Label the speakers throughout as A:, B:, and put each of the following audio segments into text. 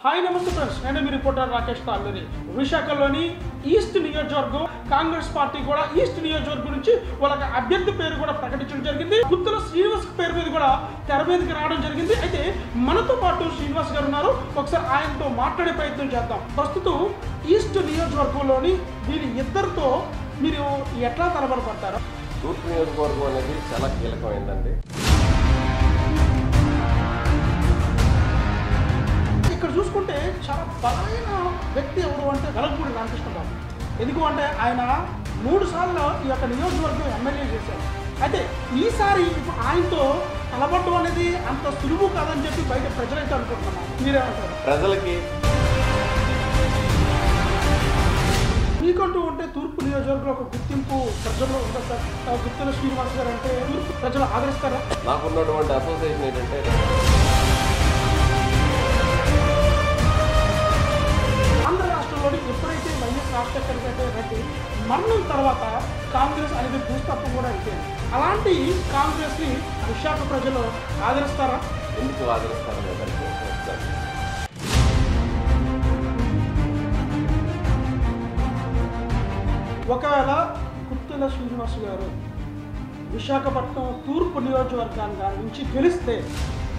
A: High नमस्ते friends నేను మీ reporter Rakesh Talluri విశాఖలోని ఈస్ట్ నియోజకవర్గం కాంగ్రెస్ పార్టీ కూడా ఈస్ట్ నియోజకవర్గం నుంచి వాళ్ళకి అభ్యర్థి పేరు కూడా ప్రకటించడం జరిగింది. గుత్తుల శ్రీనివాస్ పేరు మీద కూడా తెర మీదకి రావడం జరిగింది. అయితే మనతో పాటు శ్రీనివాస్ గారు ఉన్నారు. ఒకసారి ఆయనతో మాట్లాడే ప్రయత్నం చేద్దాం. ప్రస్తుతం ఈస్ట్ నియోజకవర్గంలోని వీరి ఇద్దరితో మీరు ఎట్లా తలబడతారు?
B: తూర్పు నియోజకవర్గం అనేది చాలా కీలకమైందండి.
A: ఇక్కడ చూసుకుంటే చాలా బలమైన వ్యక్తి ఎవరు అంటే వెలగపూడి రామకృష్ణ బాబు. ఎందుకు అంటే ఆయన 3 సార్లు ఈ యొక్క నియోజకవర్గం ఎమ్మెల్యే చేశారు. అయితే ఈసారి ఇప్పుడు ఆయనతో కలబడడం అనేది అంత సులువు కాదని చెప్పి బయట ప్రజలైతే అనుకుంటున్నారు. మీరేమంటారు?
B: ప్రజలకి
A: మీకంటూ ఉంటే తూర్పు నియోజకవర్గంలో ఒక గుర్తింపు ప్రజల్లో ఉంటుంది సార్. గుత్తుల శ్రీనివాస్ గారు అంటే తూర్పు ప్రజలు ఆదరిస్తారా?
B: నాకున్నటువంటి అసోసియేషన్ ఏంటంటే
A: ఆంధ్ర రాష్ట్రంలోని ఎప్పుడైతే వైఎస్ రాజశేఖర రెడ్డి మరణం తర్వాత కాంగ్రెస్ అనేది భూస్థాపం కూడా అయిపోయింది. అలాంటి కాంగ్రెస్ని విశాఖ ప్రజలు ఆదరిస్తారా?
B: ఎందుకు ఆదరిస్తారు లేదంటే
A: ఒకవేళ గుత్తుల శ్రీనివాస్ గారు విశాఖపట్నం తూర్పు నియోజకవర్గాన్ని నుంచి గెలిస్తే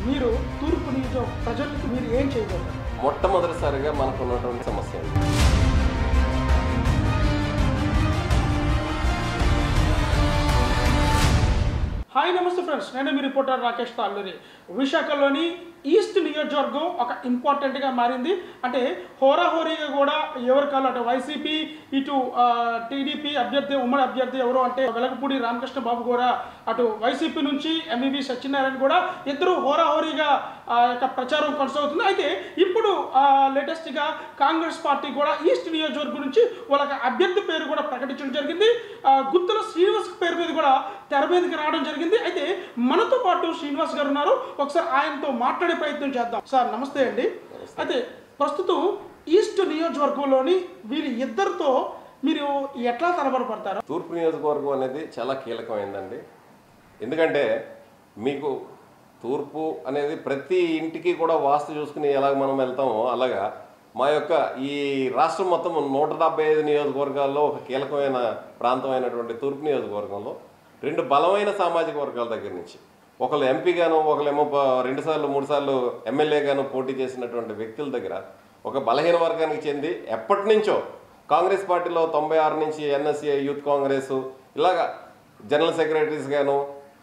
A: మీరు తూర్పు నియోజక ప్రజలకు మీరు ఏం చేయబోతారు?
B: మొట్టమొదటిసారిగా మనకు ఉన్నటువంటి సమస్య
A: హాయ్ నమస్తే ఫ్రెండ్స్, నేను మీ రిపోర్టర్ రాకేష్ తాళ్ళూరి. విశాఖలోని ఈస్ట్ నియోజకవర్గం ఒక ఇంపార్టెంట్గా మారింది. అంటే హోరాహోరీగా కూడా ఎవరు కాదు, అటు వైసీపీ ఇటు టీడీపీ అభ్యర్థి ఉమ్మడి అభ్యర్థి ఎవరు అంటే వెలగపూడి రామకృష్ణ బాబు కూడా, అటు వైసీపీ నుంచి ఎంవివి సత్యనారాయణ కూడా ఇద్దరు హోరాహోరీగా యొక్క ప్రచారం కొనసాగుతుంది. అయితే ఇప్పుడు లేటెస్ట్గా కాంగ్రెస్ పార్టీ కూడా ఈస్ట్ నియోజకవర్గం నుంచి వాళ్ళకి అభ్యర్థి పేరు కూడా ప్రకటించడం జరిగింది. గుత్తుల శ్రీనివాస్ పేరు మీద కూడా తెర మీదకి రావడం జరిగింది. అయితే మనతో పాటు శ్రీనివాస్ గారు ఉన్నారు. ఒకసారి ఆయనతో మాట్లాడే ప్రయత్నం చేద్దాం. సార్ నమస్తే అండి. అయితే ప్రస్తుతం ఈస్ట్ నియోజకవర్గంలోని వీరి ఇద్దరితో మీరు ఎట్లా తలబడతారు?
B: తూర్పు నియోజకవర్గం అనేది చాలా కీలకమైందండి. ఎందుకంటే మీకు తూర్పు అనేది ప్రతి ఇంటికి కూడా వాస్తు చూసుకుని ఎలాగ మనం వెళ్తామో అలాగా మా యొక్క ఈ రాష్ట్రం మొత్తం 175 నియోజకవర్గాల్లో ఒక కీలకమైన ప్రాంతమైనటువంటి తూర్పు నియోజకవర్గంలో 2 బలమైన సామాజిక వర్గాల దగ్గర నుంచి ఒకళ్ళు ఎంపీగాను ఒకళ్ళేమో 2 సార్లు 3 సార్లు ఎమ్మెల్యేగాను పోటీ చేసినటువంటి వ్యక్తుల దగ్గర ఒక బలహీన వర్గానికి చెంది ఎప్పటి నుంచో కాంగ్రెస్ పార్టీలో 96 నుంచి ఎన్ఎస్ఏ యూత్ కాంగ్రెస్ ఇలాగా జనరల్ సెక్రటరీస్ గాను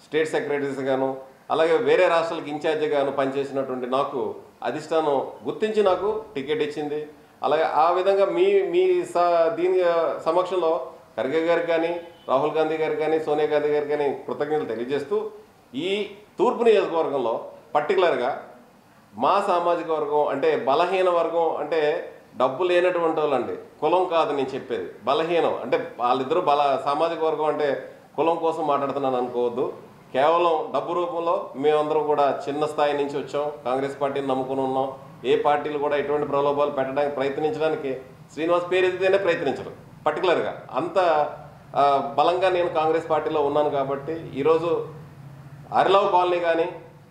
B: స్టేట్ సెక్రటరీస్ గాను అలాగే వేరే రాష్ట్రాలకు ఇన్ఛార్జ్ గాను పనిచేసినటువంటి నాకు అధిష్టానం గుర్తించి నాకు టికెట్ ఇచ్చింది. అలాగే ఆ విధంగా మీ దీని సమక్షంలో ఖర్గే గారికి కానీ రాహుల్ గాంధీ గారికి కానీ సోనియా గాంధీ గారికి కానీ కృతజ్ఞతలు తెలియజేస్తూ ఈ తూర్పు నియోజకవర్గంలో పర్టికులర్గా మా సామాజిక వర్గం అంటే బలహీన వర్గం అంటే డబ్బు లేనటువంటి వాళ్ళండి, కులం కాదు నేను చెప్పేది, బలహీనం అంటే వాళ్ళిద్దరూ సామాజిక వర్గం అంటే కులం కోసం మాట్లాడుతున్నాను అనుకోవద్దు. కేవలం డబ్బు రూపంలో మేమందరం కూడా చిన్న స్థాయి నుంచి వచ్చాం, కాంగ్రెస్ పార్టీని నమ్ముకుని ఉన్నాం. ఏ పార్టీలు కూడా ఎటువంటి ప్రలోభాలు పెట్టడానికి ప్రయత్నించడానికి శ్రీనివాస్ పేరు ఎత్తితేనే ప్రయత్నించరు. పర్టికులర్గా అంత బలంగా నేను కాంగ్రెస్ పార్టీలో ఉన్నాను కాబట్టి ఈరోజు అరిలవ్ కాలనీ కానీ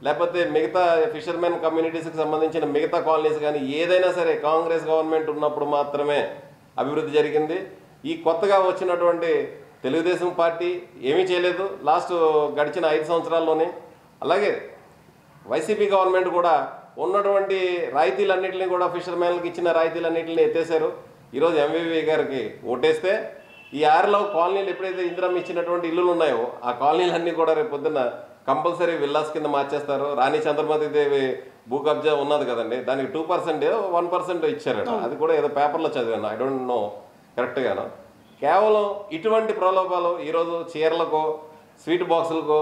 B: లేకపోతే మిగతా ఫిషర్మెన్ కమ్యూనిటీస్కి సంబంధించిన మిగతా కాలనీస్ కానీ ఏదైనా సరే కాంగ్రెస్ గవర్నమెంట్ ఉన్నప్పుడు మాత్రమే అభివృద్ధి జరిగింది. ఈ కొత్తగా వచ్చినటువంటి తెలుగుదేశం పార్టీ ఏమీ చేయలేదు లాస్ట్ గడిచిన 5 సంవత్సరాల్లోనే. అలాగే వైసీపీ గవర్నమెంట్ కూడా ఉన్నటువంటి రాయితీలన్నింటినీ కూడా ఫిషర్మెన్లకు ఇచ్చిన రాయితీలన్నింటినీ ఎత్తేసారు. ఈరోజు ఎంవివి గారికి ఓటేస్తే ఈ ఆర్లవ్ కాలనీలు ఎప్పుడైతే ఇందిరమ్మ ఇచ్చినటువంటి ఇల్లులు ఉన్నాయో ఆ కాలనీలన్నీ కూడా రేపు పొద్దున్న కంపల్సరీ విల్లాస్ కింద మార్చేస్తారు. రాణి చంద్రమతి దేవి భూ కబ్జా ఉన్నది కదండి, దానికి 2% 1% ఇచ్చారట. అది కూడా ఏదో పేపర్లో చదివాను, ఐ డోంట్ నో కరెక్ట్గాను. కేవలం ఇటువంటి ప్రలోభాలు ఈరోజు చీరలకో స్వీట్ బాక్సులకో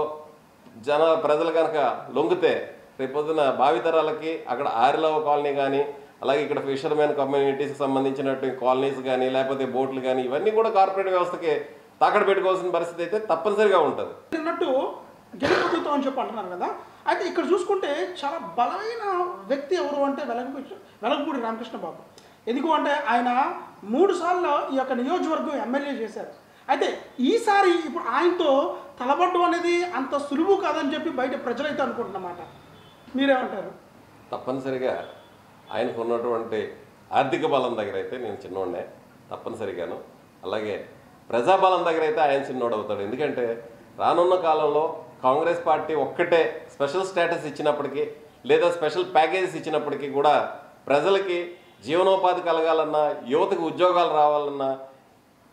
B: ప్రజలు కనుక లొంగితే రేపొద్దున భావితరాలకి అక్కడ ఆరిలవ్ కాలనీ కానీ అలాగే ఇక్కడ ఫిషర్మెన్ కమ్యూనిటీస్కి సంబంధించినటువంటి కాలనీస్ కానీ లేకపోతే బోట్లు కానీ ఇవన్నీ కూడా కార్పొరేట్ వ్యవస్థకి తాకడ పెట్టుకోవాల్సిన పరిస్థితి అయితే తప్పనిసరిగా ఉంటుంది.
A: అన్నట్టు గెలుపుతో అని చెప్పి అంటున్నారు కదా. అయితే ఇక్కడ చూసుకుంటే చాలా బలమైన వ్యక్తి ఎవరు అంటే వెలగపూడి రామకృష్ణ బాబు. ఎందుకు అంటే ఆయన 3 సార్లు ఈ యొక్క నియోజకవర్గం ఎమ్మెల్యే చేశారు. అయితే ఈసారి ఇప్పుడు ఆయనతో తలబడ్డం అనేది అంత సులువు కాదని చెప్పి బయట ప్రజలైతే అనుకుంటున్నమాట. మీరేమంటారు?
B: తప్పనిసరిగా ఆయనకు ఉన్నటువంటి ఆర్థిక బలం దగ్గర అయితే నేను చిన్నోడే తప్పనిసరిగాను. అలాగే ప్రజాబలం దగ్గర అయితే ఆయన చిన్నోడు అవుతాడు. ఎందుకంటే రానున్న కాలంలో కాంగ్రెస్ పార్టీ ఒక్కటే స్పెషల్ స్టేటస్ ఇచ్చినప్పటికీ లేదా స్పెషల్ ప్యాకేజెస్ ఇచ్చినప్పటికీ కూడా ప్రజలకి జీవనోపాధి కలగాలన్నా, యువతకు ఉద్యోగాలు రావాలన్నా,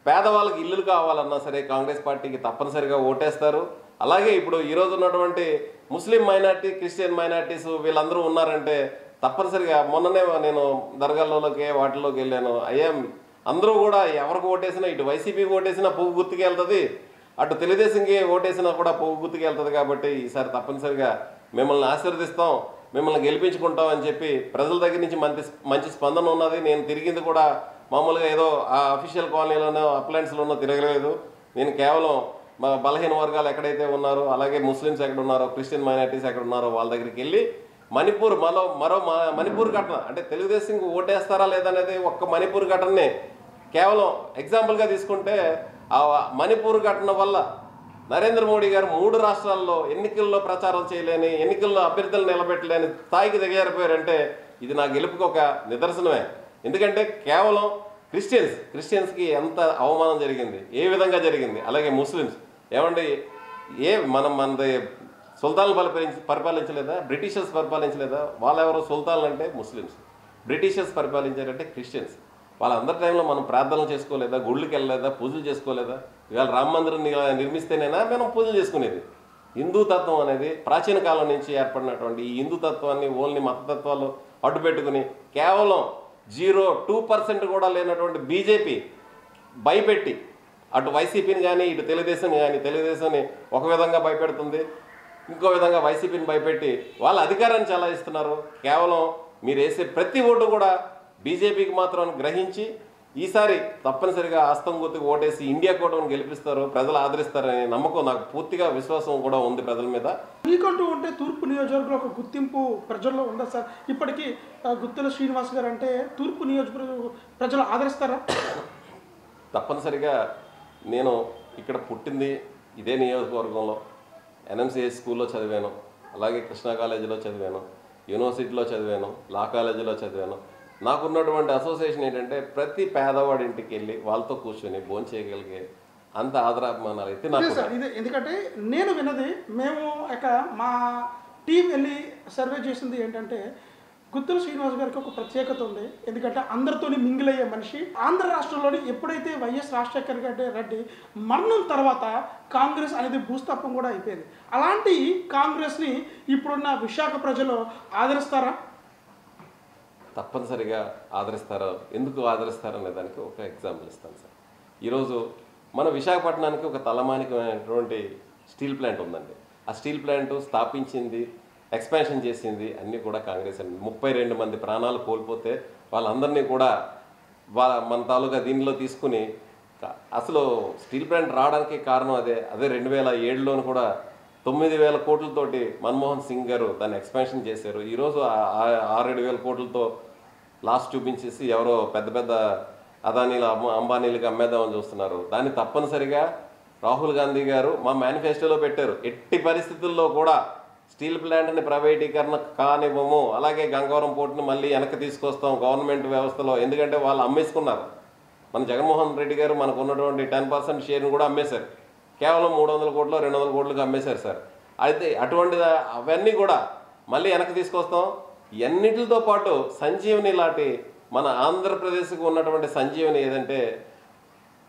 B: పేదవాళ్ళకి ఇల్లులు కావాలన్నా సరే కాంగ్రెస్ పార్టీకి తప్పనిసరిగా ఓటేస్తారు. అలాగే ఇప్పుడు ఈరోజు ఉన్నటువంటి ముస్లిం మైనార్టీ, క్రిస్టియన్ మైనార్టీస్ వీళ్ళందరూ ఉన్నారంటే తప్పనిసరిగా మొన్ననే నేను దర్గాల్లోకి వాటిలోకి వెళ్ళాను. అయ్యా అందరూ కూడా ఎవరికి ఓటేసినా, ఇటు వైసీపీకి ఓటేసినా పువ్వు గుర్తుకు వెళ్తుంది, అటు తెలుగుదేశంకి ఓటేసినా కూడా పువ్వు గుర్తుకు వెళ్తుంది. కాబట్టి ఈసారి తప్పనిసరిగా మిమ్మల్ని ఆశీర్వదిస్తాం, మిమ్మల్ని గెలిపించుకుంటాం అని చెప్పి ప్రజల దగ్గర నుంచి మంచి స్పందన ఉన్నది. నేను తిరిగింది కూడా మామూలుగా ఏదో ఆ అఫీషియల్ కాలనీలోనో అప్లయన్స్లోనో తిరగలేదు. నేను కేవలం మా బలహీన వర్గాలు ఎక్కడైతే ఉన్నారో, అలాగే ముస్లిమ్స్ ఎక్కడ ఉన్నారో, క్రిస్టియన్ మైనార్టీస్ ఎక్కడ ఉన్నారో వాళ్ళ దగ్గరికి వెళ్ళి మణిపూర్ మరో మణిపూర్ ఘటన అంటే తెలుగుదేశంకి ఓటేస్తారా లేదనేది ఒక్క మణిపూర్ ఘటనని కేవలం ఎగ్జాంపుల్గా తీసుకుంటే ఆ మణిపూర్ ఘటన వల్ల నరేంద్ర మోడీ గారు 3 రాష్ట్రాల్లో ఎన్నికల్లో ప్రచారం చేయలేని, ఎన్నికల్లో అభ్యర్థులు నిలబెట్టలేని స్థాయికి దిగజారిపోయారంటే ఇది నా గెలుపుకి ఒక నిదర్శనమే. ఎందుకంటే కేవలం క్రిస్టియన్స్కి ఎంత అవమానం జరిగింది, ఏ విధంగా జరిగింది. అలాగే ముస్లిమ్స్ ఏమండి, మనది సుల్తాన్లు పరిపాలించలేదా, బ్రిటిషర్స్ పరిపాలించలేదా? వాళ్ళెవరో సుల్తాన్లు అంటే ముస్లిమ్స్, బ్రిటిషర్స్ పరిపాలించారంటే క్రిస్టియన్స్. వాళ్ళందరి టైంలో మనం ప్రార్థనలు చేసుకోలేదా, గుళ్ళకి వెళ్ళలేదా, పూజలు చేసుకోలేదా? ఇవాళ రామ మందిరం నిర్మిస్తేనేనా మనం పూజలు చేసుకునేది? హిందూ తత్వం అనేది ప్రాచీన కాలం నుంచి ఏర్పడినటువంటి ఈ హిందూ తత్వాన్ని ఓన్లీ మతతత్వాలు అడ్డుపెట్టుకుని కేవలం 0.2% కూడా లేనటువంటి బీజేపీ భయపెట్టి అటు వైసీపీని కానీ ఇటు తెలుగుదేశాన్ని ఒక విధంగా భయపెడుతుంది, ఇంకో విధంగా వైసీపీని భయపెట్టి వాళ్ళ అధికారాన్ని చెలాయిస్తున్నారు. కేవలం మీరు వేసే ప్రతి ఓటు కూడా బీజేపీకి మాత్రం గ్రహించి ఈసారి తప్పనిసరిగా ఆస్తం గుర్తుకు ఓటేసి ఇండియా కూటమిని గెలిపిస్తారు, ప్రజలు ఆదరిస్తారనే నమ్మకం, నాకు పూర్తిగా విశ్వాసం కూడా ఉంది ప్రజల మీద.
A: మీకంటూ ఉంటే తూర్పు నియోజకవర్గంలో ఒక గుర్తింపు ప్రజల్లో ఉందా సార్? ఇప్పటికీ గుత్తుల శ్రీనివాస్ గారు అంటే తూర్పు నియోజకవర్గ ప్రజలు ఆదరిస్తారా?
B: తప్పనిసరిగా నేను ఇక్కడ పుట్టింది ఇదే నియోజకవర్గంలో, ఎన్ఎంసిఎస్ స్కూల్లో చదివాను, అలాగే కృష్ణా కాలేజీలో చదివాను, యూనివర్సిటీలో చదివాను, లా కాలేజీలో చదివాను. నాకున్నటువంటి అసోసియేషన్ ఏంటంటే ప్రతి పేదవాడి ఇంటికి వెళ్ళి వాళ్ళతో కూర్చొని భోజనం చేయగలిగే అంత ఆదరాభిమానాలు అయితే నాకు.
A: ఇదే ఎందుకంటే నేను విన్నది, మేము మా టీం వెళ్ళి సర్వే చేసింది ఏంటంటే గుత్తుల శ్రీనివాస్ గారికి ఒక ప్రత్యేకత ఉంది. ఎందుకంటే అందరితోని మింగిల్ అయ్యే మనిషి. ఆంధ్ర రాష్ట్రంలోని ఎప్పుడైతే వైఎస్ రాజశేఖర రెడ్డి మరణం తర్వాత కాంగ్రెస్ అనేది భూస్థాపం కూడా అయిపోయింది. అలాంటి కాంగ్రెస్ని ఇప్పుడున్న విశాఖ ప్రజలు ఆదరిస్తారా?
B: తప్పనిసరిగా ఆదరిస్తారో. ఎందుకు ఆదరిస్తారు అనే దానికి ఒక ఎగ్జాంపుల్ ఇస్తాను సార్. ఈరోజు మన విశాఖపట్నానికి ఒక తలమానికమైనటువంటి స్టీల్ ప్లాంట్ ఉందండి. ఆ స్టీల్ ప్లాంట్ స్థాపించింది, ఎక్స్పాన్షన్ చేసింది అన్నీ కూడా కాంగ్రెస్ అండి. 32 మంది ప్రాణాలు కోల్పోతే వాళ్ళందరినీ కూడా మన తాలూకా దీనిలో తీసుకుని అసలు స్టీల్ ప్లాంట్ రావడానికి కారణం అదే 2007లోను కూడా 9,000 కోట్లతోటి మన్మోహన్ సింగ్ గారు దాన్ని ఎక్స్పాన్షన్ చేశారు. ఈరోజు 6-7,000 కోట్లతో లాస్ట్ చూపించేసి ఎవరో పెద్ద అదానీలు అంబానీలకు అమ్మేద్దామని చూస్తున్నారు. దాన్ని తప్పనిసరిగా రాహుల్ గాంధీ గారు మా మేనిఫెస్టోలో పెట్టారు. ఎట్టి పరిస్థితుల్లో కూడా స్టీల్ ప్లాంట్ని ప్రైవేటీకరణ కానివ్వము, అలాగే గంగవరం పోర్టుని మళ్ళీ వెనక్కి తీసుకొస్తాం గవర్నమెంట్ వ్యవస్థలో. ఎందుకంటే వాళ్ళు అమ్మేసుకున్నారు. మన జగన్మోహన్ రెడ్డి గారు మనకు ఉన్నటువంటి 10% షేర్ని కూడా అమ్మేశారు. కేవలం 300 కోట్లు 200 కోట్లకు అమ్మేశారు సార్. అయితే అవన్నీ కూడా మళ్ళీ వెనక్కి తీసుకొస్తాం. ఎన్నిటితో పాటు సంజీవని లాంటి మన ఆంధ్రప్రదేశ్కు ఉన్నటువంటి సంజీవని ఏదంటే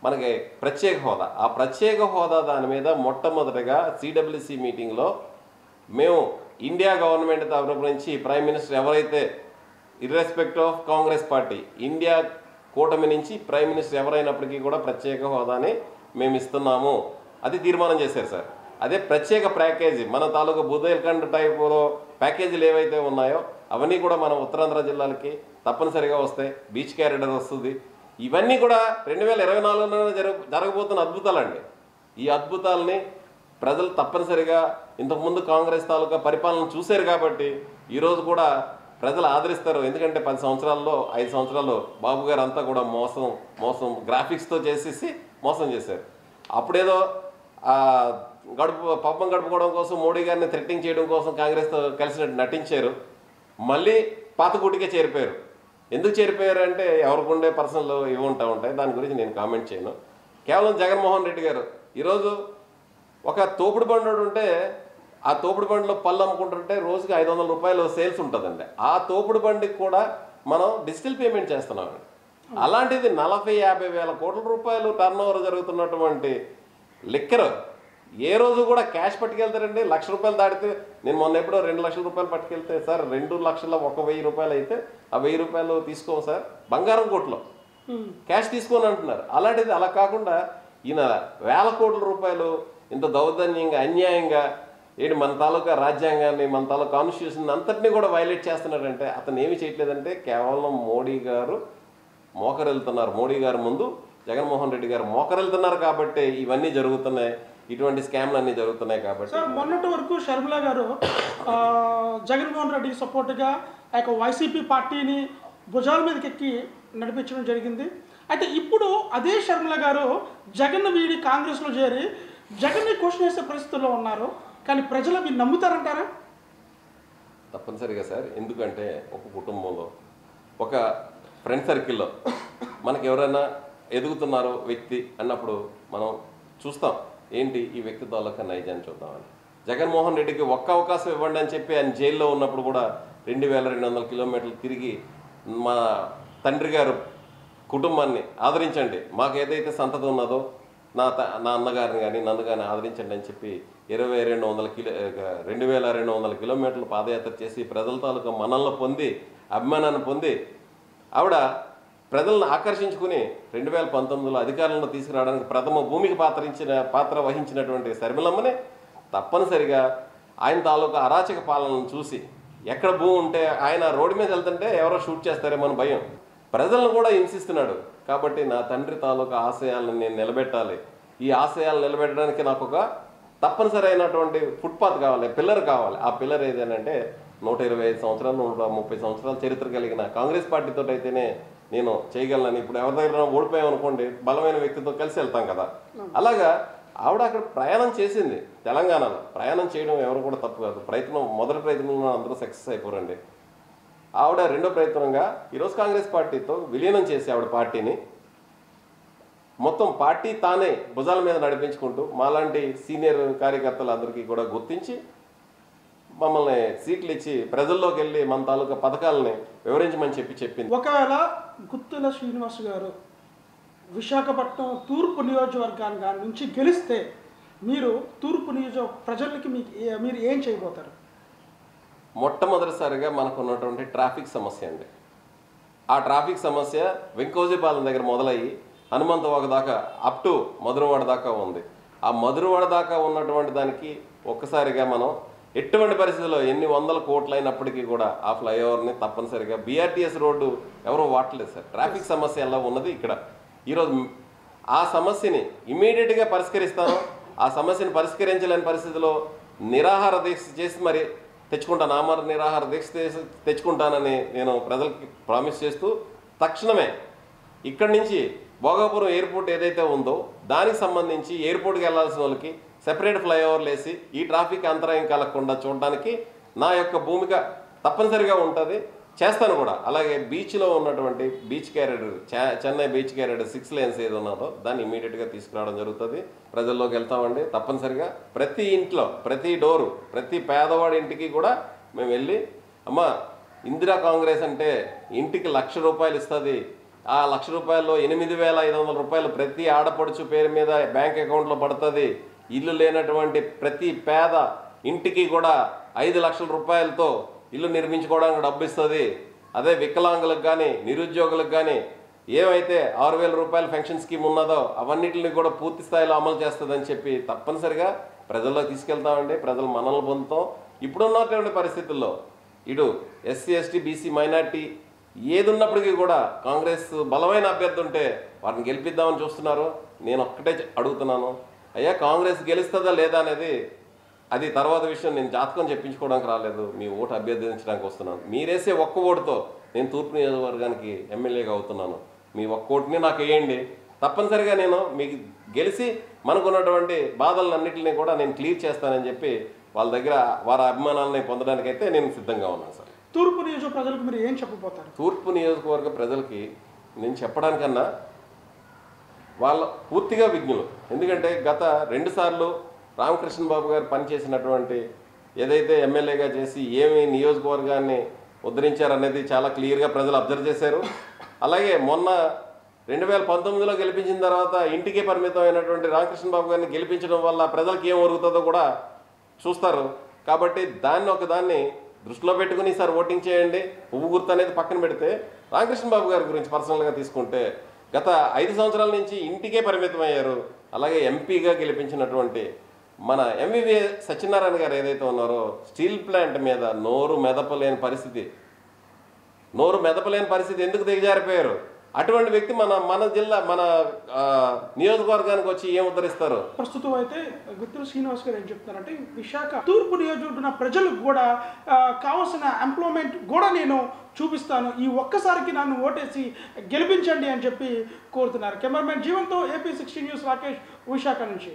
B: మనకి ప్రత్యేక హోదా. ఆ ప్రత్యేక హోదా దాని మీద మొట్టమొదటిగా సిడబ్ల్యూసి మీటింగ్లో మేము ఇండియా గవర్నమెంట్ తరపు నుంచి ప్రైమ్ మినిస్టర్ ఎవరైతే ఇర్రెస్పెక్ట్ ఆఫ్ కాంగ్రెస్ పార్టీ ఇండియా కూటమి నుంచి ప్రైమ్ మినిస్టర్ ఎవరైనప్పటికీ కూడా ప్రత్యేక హోదాని మేము ఇస్తున్నాము అది తీర్మానం చేశారు సార్. అదే ప్రత్యేక ప్యాకేజీ మన తాలూకా బుదేల్ఖండ్ టైపులో ప్యాకేజీలు ఏవైతే ఉన్నాయో అవన్నీ కూడా మన ఉత్తరాంధ్ర జిల్లాలకి తప్పనిసరిగా వస్తాయి. బీచ్ క్యారిడర్ వస్తుంది. ఇవన్నీ కూడా 2024లోనే జరగబోతున్న అద్భుతాలండి. ఈ అద్భుతాలని ప్రజలు తప్పనిసరిగా ఇంతకుముందు కాంగ్రెస్ తాలూకా పరిపాలన చూశారు కాబట్టి ఈరోజు కూడా ప్రజలు ఆదరిస్తారు. ఎందుకంటే 10 సంవత్సరాల్లో 5 సంవత్సరాల్లో బాబు గారు అంతా కూడా మోసం గ్రాఫిక్స్తో చేసేసి మోసం చేశారు. అప్పుడేదో పబ్బం గడుపుకోవడం కోసం మోడీ గారిని థ్రెట్టింగ్ చేయడం కోసం కాంగ్రెస్తో కలిసినట్టు నటించారు. మళ్ళీ పాతకూటికే చేరిపోయారు. ఎందుకు చేరిపోయారు అంటే ఎవరికి ఉండే పర్సనల్ ఇవి ఉంటాయి, దాని గురించి నేను కామెంట్ చేయను. కేవలం జగన్మోహన్ రెడ్డి గారు ఈరోజు ఒక తోపుడు బండి ఉంటే ఆ తోపుడు బండిలో పళ్ళు అమ్ముకుంటుంటే రోజుకి 500 రూపాయలు సేల్స్ ఉంటుందండి. ఆ తోపుడు బండికి కూడా మనం డిజిటల్ పేమెంట్ చేస్తున్నామండి. అలాంటిది 40-50 వేల కోట్ల రూపాయలు టర్న్ ఓవర్ జరుగుతున్నటువంటి లిక్కర్ ఏ రోజు కూడా క్యాష్ పట్టుకెళ్తారండి. 1,00,000 రూపాయలు దాటితే, నేను మొన్న ఎప్పుడో 2 లక్షల రూపాయలు పట్టుకెళ్తే, సార్ 2 లక్షల 1,000 రూపాయలు అయితే ఆ 1,000 రూపాయలు తీసుకోము సార్, బంగారం కొట్లో క్యాష్ తీసుకొని అంటున్నారు. అలాంటిది అలా కాకుండా ఈయన వేల కోట్ల రూపాయలు ఇంత దౌర్జన్యంగా అన్యాయంగా మన తాలూకా రాజ్యాంగాన్ని, మన తాలూకా కాన్స్టిట్యూషన్ అంతటినీ కూడా వైలేట్ చేస్తున్నాడంటే అతను ఏమి చేయట్లేదంటే కేవలం మోడీ గారు మోకరెళ్తున్నారు. మోడీ గారు ముందు జగన్మోహన్ రెడ్డి గారు మోకరెళ్తున్నారు కాబట్టి ఇవన్నీ జరుగుతున్నాయి, ఇటువంటి స్కామ్లు అన్నీ జరుగుతున్నాయి. కాబట్టి
A: సార్ మొన్నటి వరకు షర్మిల గారు జగన్మోహన్ రెడ్డికి సపోర్ట్గా ఆ యొక్క వైసీపీ పార్టీని భుజాల మీదకి ఎక్కి నడిపించడం జరిగింది. అయితే ఇప్పుడు అదే షర్మిల గారు జగన్ వీడి కాంగ్రెస్లో చేరి జగన్ని క్వశ్చన్ చేసే పరిస్థితుల్లో ఉన్నారు. కానీ ప్రజలు అవి నమ్ముతారంటారా?
B: తప్పనిసరిగా సార్. ఎందుకంటే ఒక కుటుంబంలో, ఒక ఫ్రెండ్ సర్కిల్లో మనకి ఎవరైనా ఎదుగుతున్నారు వ్యక్తి అన్నప్పుడు మనం చూస్తాం, ఏంటి ఈ వ్యక్తి తాలూకా నైజాన్ని చూద్దామని. జగన్మోహన్ రెడ్డికి ఒక్క అవకాశం ఇవ్వండి అని చెప్పి ఆయన జైల్లో ఉన్నప్పుడు కూడా 2200 కిలోమీటర్లు తిరిగి మా తండ్రి గారు కుటుంబాన్ని ఆదరించండి, మాకు ఏదైతే సంతతి ఉన్నదో నా అన్నగారిని కానీ నన్ను కానీ ఆదరించండి అని చెప్పి 2200 కిలోమీటర్లు పాదయాత్ర చేసి ప్రజల తాలూకా మనల్ని పొంది అభిమానాన్ని పొంది ఆవిడ ప్రజలను ఆకర్షించుకుని 2019లో అధికారంలో తీసుకురావడానికి ప్రథమ భూమికి పాత్ర వహించినటువంటి శర్మిలమ్మని తప్పనిసరిగా ఆయన తాలూకా అరాచక పాలనను చూసి, ఎక్కడ భూమి ఉంటే ఆయన రోడ్డు మీద వెళ్తుంటే ఎవరో షూట్ చేస్తారేమో అని భయం, ప్రజలను కూడా హింసిస్తున్నాడు. కాబట్టి నా తండ్రి తాలూకా ఆశయాలను నేను నిలబెట్టాలి, ఈ ఆశయాలు నిలబెట్టడానికి నాకు ఒక తప్పనిసరి అయినటువంటి ఫుట్పాత్ కావాలి, పిల్లర్ కావాలి. ఆ పిల్లర్ ఏదేనంటే 125 సంవత్సరాలు 130 సంవత్సరాల చరిత్ర కలిగిన కాంగ్రెస్ పార్టీతో అయితేనే నేను చేయగలను. ఇప్పుడు ఎవరి దగ్గర ఓడిపోయామనుకోండి, బలమైన వ్యక్తితో కలిసి వెళ్తాం కదా. అలాగా ఆవిడ అక్కడ ప్రయాణం చేసింది. తెలంగాణలో ప్రయాణం చేయడం ఎవరు కూడా తప్పు కాదు. మొదటి ప్రయత్నంలో అందరూ సక్సెస్ అయిపోరండి. ఆవిడ రెండో ప్రయత్నంగా ఈరోజు కాంగ్రెస్ పార్టీతో విలీనం చేసి ఆవిడ పార్టీని మొత్తం పార్టీ తానే భుజాల మీద నడిపించుకుంటూ మాలాంటి సీనియర్ కార్యకర్తలందరికీ కూడా గుర్తించి మమ్మల్ని సీట్లు ఇచ్చి ప్రజల్లోకి వెళ్ళి మన తాలూకా పథకాలని వివరించమని చెప్పింది.
A: ఒకవేళ గుత్తుల శ్రీనివాస్ గారు విశాఖపట్నం తూర్పు నియోజకవర్గాన్ని నుంచి గెలిస్తే మీరు తూర్పు ప్రజలకి మీరు ఏం చేయబోతారు?
B: మొట్టమొదటిసారిగా మనకు ఉన్నటువంటి ట్రాఫిక్ సమస్య అండి. ఆ ట్రాఫిక్ సమస్య వెంకోజీపాలెం దగ్గర మొదలయ్యి హనుమంతవాగ దాకా అప్ టు మధురవాడ దాకా ఉంది. ఆ మధురవాడ దాకా ఉన్నటువంటి దానికి ఒక్కసారిగా మనం ఎటువంటి పరిస్థితుల్లో ఎన్ని 100 కోట్లు అయినప్పటికీ కూడా ఆ ఫ్లైఓవర్ని తప్పనిసరిగా బీఆర్టీఎస్ రోడ్డు ఎవరో వాడలేదు సార్. ట్రాఫిక్ సమస్య ఎలా ఉన్నది ఇక్కడ. ఈరోజు ఆ సమస్యని ఇమీడియట్గా పరిష్కరిస్తాను. ఆ సమస్యను పరిష్కరించలేని పరిస్థితిలో నిరాహార దీక్ష చేసి మరి తెచ్చుకుంటాను, ఆమర నిరాహార దీక్ష తెచ్చుకుంటానని నేను ప్రజలకి ప్రామిస్ చేస్తూ తక్షణమే ఇక్కడి నుంచి భోగాపురం ఎయిర్పోర్ట్ ఏదైతే ఉందో దానికి సంబంధించి ఎయిర్పోర్ట్కి వెళ్ళాల్సిన వాళ్ళకి సెపరేట్ ఫ్లైఓవర్లు వేసి ఈ ట్రాఫిక్ అంతరాయం కలగకుండా చూడడానికి నా యొక్క భూమిక తప్పనిసరిగా ఉంటుంది, చేస్తాను కూడా. అలాగే బీచ్లో ఉన్నటువంటి beach corridor, Chennai beach corridor 6 lanes ఏది ఉన్నదో దాన్ని ఇమీడియట్గా తీసుకురావడం జరుగుతుంది. ప్రజల్లోకి వెళ్తామండి తప్పనిసరిగా. ప్రతి ఇంట్లో, ప్రతి డోరు, ప్రతి పేదవాడి ఇంటికి కూడా మేము వెళ్ళి, అమ్మ ఇందిరా కాంగ్రెస్ అంటే ఇంటికి 1,00,000 రూపాయలు ఇస్తుంది, ఆ 1,00,000 రూపాయల్లో 8,500 రూపాయలు ప్రతి ఆడపడుచు పేరు మీద బ్యాంక్ అకౌంట్లో పడుతుంది. ఇల్లు లేనటువంటి ప్రతి పేద ఇంటికి కూడా 5 లక్షల రూపాయలతో ఇల్లు నిర్మించుకోవడానికి డబ్బు ఇస్తుంది. అదే వికలాంగులకు కానీ నిరుద్యోగులకు కానీ ఏమైతే 6,000 రూపాయల పెన్షన్ స్కీమ్ ఉన్నదో అవన్నిటిని కూడా పూర్తి స్థాయిలో అమలు చేస్తుందని చెప్పి తప్పనిసరిగా ప్రజల్లో తీసుకెళ్తామండి. ప్రజలు మనల్ని పొందుతాం. ఇప్పుడున్నటువంటి పరిస్థితుల్లో ఇటు ఎస్సీ ఎస్టీ బీసీ మైనార్టీ ఏది ఉన్నప్పటికీ కూడా కాంగ్రెస్ బలమైన అభ్యర్థి ఉంటే వారిని గెలిపిద్దామని చూస్తున్నారు. నేను ఒక్కటే అడుగుతున్నాను, అయ్యా కాంగ్రెస్ గెలుస్తుందా లేదా అనేది అది తర్వాత విషయం. నేను జాతకం చెప్పించుకోవడానికి రాలేదు, మీ ఓటు అభ్యర్థించడానికి వస్తున్నాను. మీరేసే ఒక్క ఓటుతో నేను తూర్పు నియోజకవర్గానికి ఎమ్మెల్యేగా అవుతున్నాను. మీ ఒక్క ఓటుని నాకు వేయండి, తప్పనిసరిగా నేను మీకు గెలిచి మనకున్నటువంటి బాధలన్నింటినీ కూడా నేను క్లియర్ చేస్తానని చెప్పి వాళ్ళ దగ్గర వారి అభిమానాలని పొందడానికైతే నేను సిద్ధంగా ఉన్నాను సార్.
A: తూర్పు నియోజక ప్రజలకు మీరు ఏం చెప్పబోతారు?
B: తూర్పు నియోజకవర్గ ప్రజలకి నేను చెప్పడానికన్నా వాళ్ళ పూర్తిగా విజ్ఞులు. ఎందుకంటే గత 2 సార్లు రామకృష్ణ బాబు గారు పనిచేసినటువంటి ఏదైతే ఎమ్మెల్యేగా చేసి ఏమి నియోజకవర్గాన్ని ఉద్ధరించారనేది చాలా క్లియర్గా ప్రజలు అబ్జర్వ్ చేశారు. అలాగే మొన్న 2019లో గెలిపించిన తర్వాత ఇంటికే పరిమితమైనటువంటి రామకృష్ణ బాబు గారిని గెలిపించడం వల్ల ప్రజలకు ఏం ఒరుగుతుందో కూడా చూస్తారు. కాబట్టి దాన్ని దృష్టిలో పెట్టుకుని ఈసారి ఓటింగ్ చేయండి. పువ్వు గుర్తు అనేది పక్కన పెడితే రామకృష్ణ బాబు గారి గురించి పర్సనల్గా తీసుకుంటే గత 5 సంవత్సరాల నుంచి ఇంటికే పరిమితం అయ్యారు. అలాగే ఎంపీగా గెలిపించినటువంటి మన ఎంవివి సత్యనారాయణ గారు ఏదైతే ఉన్నారో స్టీల్ ప్లాంట్ మీద నోరు మెదపలేని పరిస్థితి ఎందుకు దిగజారిపోయారు? అటువంటి వ్యక్తి మన జిల్లా మన నియోజకవర్గానికి వచ్చి ఏం ఉద్ధరిస్తారు?
A: ప్రస్తుతం అయితే గుత్తుల శ్రీనివాస్ గారు ఏం చెప్తారంటే విశాఖ తూర్పు నియోజకవర్గ ప్రజలకు కూడా కావాల్సిన ఎంప్లాయ్మెంట్ కూడా నేను చూపిస్తాను, ఈ ఒక్కసారికి నన్ను ఓటేసి గెలిపించండి అని చెప్పి కోరుతున్నారు. కెమెరామెన్ జీవన్తో AP16 న్యూస్ రాకేష్ విశాఖ నుంచి.